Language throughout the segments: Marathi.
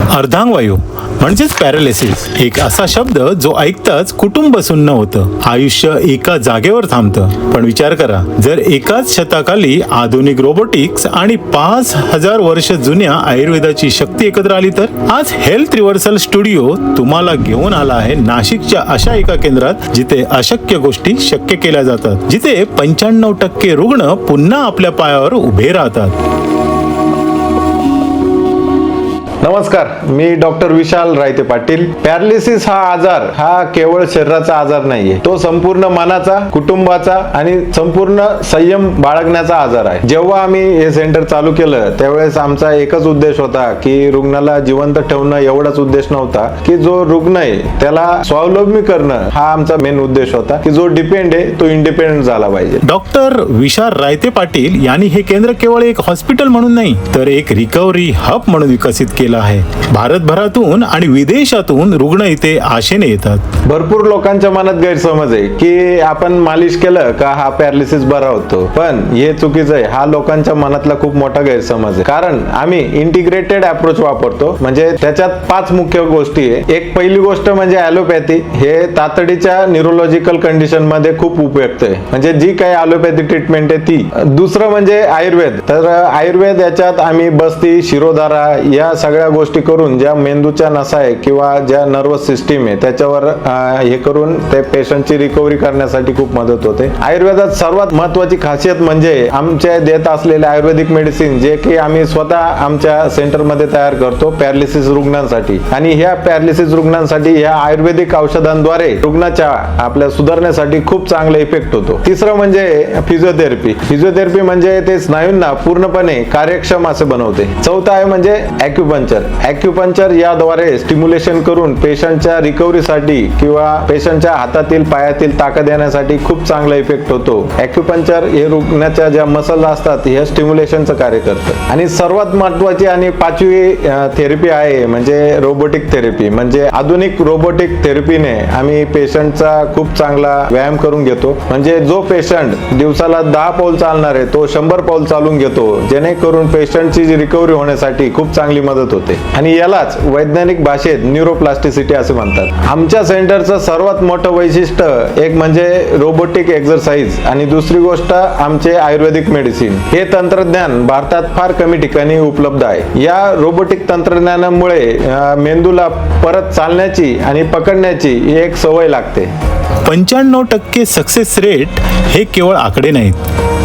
अर्धांगवायू म्हणजेच पॅरालिसिस एक असा शब्द जो ऐकताच कुटुंब सुन्न होतं, आयुष्य एका जागेवर थांबतं. पण विचार करा, जर एकाच छताखाली आधुनिक रोबोटिक्स आणि 5000 वर्ष जुन्या आयुर्वेदाची शक्ती एकत्र आली तर. आज हेल्थ रिव्हर्सल स्टुडिओ तुम्हाला घेऊन आला आहे नाशिकच्या अशा एका केंद्रात जिथे अशक्य गोष्टी शक्य केल्या जातात, जिथे 95% रुग्ण पुन्हा आपल्या पायावर उभे राहतात. नमस्कार, मी डॉक्टर विशाल रायते पाटील. पॅरालिसिस हा आजार हा केवळ शरीराचा आजार नाहीये, तो संपूर्ण मनाचा, कुटुंबाचा आणि संपूर्ण संयम बाळगण्याचा आजार आहे. जेव्हा आम्ही हे सेंटर चालू केलं त्यावेळेस आमचा एकच उद्देश होता की रुग्णाला जिवंत ठेवणं, एवढाच उद्देश नव्हता की जो रुग्ण आहे त्याला स्वावलंबी करणं हा आमचा मेन उद्देश होता की जो डिपेंड आहे तो इंडिपेंडेंट झाला पाहिजे. डॉक्टर विशाल रायते पाटील यांनी हे केंद्र केवळ एक हॉस्पिटल म्हणून नाही तर एक रिकव्हरी हब म्हणून विकसित केलं आहे. भारतभरातून आणि विदेशातून रुग्ण इथे आशेने येतात. भरपूर लोकांच्या मनात गैरसमज आहे की आपण मालिश केलं का हा पॅरालिसिस बरा होतो, पण हे चुकीचं आहे. हा लोकांच्या मनातला खूप मोठा गैरसमज आहे. कारण आम्ही इंटिग्रेटेड अप्रोच वापरतो, म्हणजे त्याच्यात 5 मुख्य गोष्टी आहे. एक पहिली गोष्ट म्हणजे ॲलोपॅथी. हे तातडीच्या न्यूरोलॉजिकल कंडिशन मध्ये खूप उपयुक्त आहे, म्हणजे जी काही ॲलोपॅथी ट्रीटमेंट आहे ती. दुसरं म्हणजे आयुर्वेद. तर आयुर्वेद याच्यात आम्ही बस्ती, शिरोधारा या सगळ्या गोष्टी करून ज्या मेंदूच्या नसा आहे किंवा ज्या नर्वस सिस्टीम आहे त्याच्यावर हे करून ते पेशंटची रिकव्हरी करण्यासाठी खूप मदत होते. आयुर्वेदात सर्वात महत्वाची खासियत म्हणजे आमच्या देत असलेले आयुर्वेदिक मेडिसिन जे की आम्ही स्वतः आमच्या सेंटरमध्ये तयार करतो पॅरालिसिस रुग्णांसाठी. आणि ह्या पॅरालिसिस रुग्णांसाठी ह्या आयुर्वेदिक औषधांद्वारे रुग्णाच्या आपल्या सुधारण्यासाठी खूप चांगला इफेक्ट होतो. तिसरं म्हणजे फिजिओथेरपी. फिजिओथेरपी म्हणजे ते स्नायूंना पूर्णपणे कार्यक्षम असे बनवते. चौथं आहे म्हणजे ॲक्युपंक्चर याद्वारे स्टिम्युलेशन करून पेशंटच्या रिकव्हरीसाठी किंवा पेशंटच्या हातातील पायातील ताकद येण्यासाठी खूप चांगला इफेक्ट होतो. ॲक्युपंक्चर हे रुग्णाच्या ज्या मसल असतात हे स्टिम्युलेशनचं कार्य करतं. आणि सर्वात महत्वाची आणि 5वी थेरपी आहे म्हणजे रोबोटिक थेरपी. म्हणजे आधुनिक रोबोटिक थेरपीने आम्ही पेशंटचा खूप चांगला व्यायाम करून घेतो. म्हणजे जो पेशंट दिवसाला 10 पाऊल चालणार आहे तो 100 पाऊल चालून घेतो, जेणेकरून पेशंटची रिकव्हरी होण्यासाठी खूप चांगली मदत होते. आणि यालाच वैज्ञानिक भाषेत न्यूरोप्लास्टिसिटी असे म्हणतात. आमच्या सेंटरचं सर्वात मोठं वैशिष्ट्य एक म्हणजे रोबोटिक एक्सरसाइज आणि दुसरी गोष्ट आमचे आयुर्वेदिक मेडिसिन. हे तंत्रज्ञान भारतात फार कमी ठिकाणी उपलब्ध आहे. या रोबोटिक तंत्रज्ञानामुळे मेंदूला परत चालण्याची आणि पकडण्याची एक सवय लागते. 95% सक्सेस रेट हे केवळ आकडे नाहीत,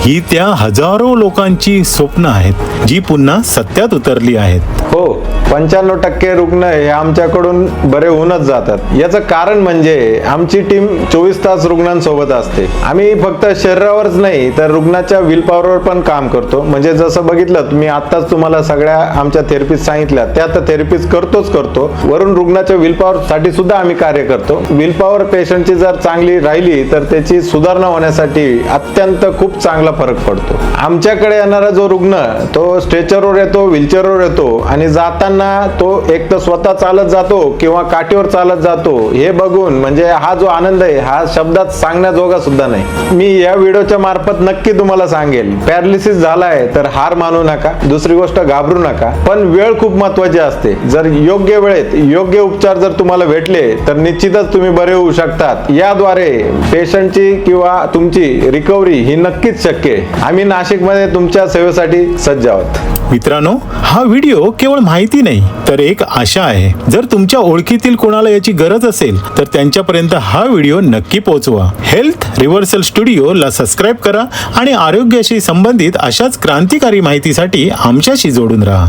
ही त्या हजारो लोकांची स्वप्न आहेत जी पुन्हा सत्यात उतरली आहेत. हो, 95% रुग्ण हे आमच्याकडून बरे होऊनच जातात. याचं कारण म्हणजे आमची टीम 24 तास रुग्णांसोबत असते. आम्ही फक्त शरीरावरच नाही तर रुग्णाच्या विल पॉवरवर पण काम करतो. म्हणजे जसं बघितलं मी आत्ताच तुम्हाला सगळ्या आमच्या थेरपीज सांगितल्या, त्या तर थेरपीज करतो. वरून रुग्णाच्या विल पॉवर साठी सुद्धा आम्ही कार्य करतो. विल पॉवर पेशंटची जर चांगली राहिली तर त्याची सुधारणा होण्यासाठी अत्यंत खूप चांगला फरक पडतो. आमच्याकडे येणारा जो रुग्ण तो स्ट्रेचरवर येतो, व्हीलचेअरवर येतो आणि जाताना तो एक तर स्वतः चालत जातो किंवा काठीवर चालत जातो. हे बघून म्हणजे हा जो आनंद आहे हा शब्दात सांगण्याजोगा सुद्धा नाही. मी या व्हिडिओच्या मार्फत नक्की तुम्हाला सांगेल, पॅरालिसिस झालाय तर हार मानू नका. दुसरी गोष्ट घाबरू नका, पण वेळ खूप महत्वाची असते. जर योग्य वेळेत योग्य उपचार जर तुम्हाला भेटले तर निश्चितच तुम्ही बरे होऊ शकतात. याद्वारे पेशंटची किंवा तुमची रिकव्हरी ही नक्कीच शक्य आहे. आम्ही नाशिकमध्ये तुमच्या सेवेसाठी सज्ज आहोत. मित्रांनो, हा व्हिडिओ केवळ माहिती नाही तर एक आशा आहे. जर तुमच्या ओळखीतील कोणाला याची गरज असेल तर त्यांच्यापर्यंत हा व्हिडिओ नक्की पोहोचवा. हेल्थ रिव्हर्सल स्टुडिओला सबस्क्राईब करा आणि आरोग्याशी संबंधित अशाच क्रांतिकारी माहितीसाठी आमच्याशी जोडून राहा.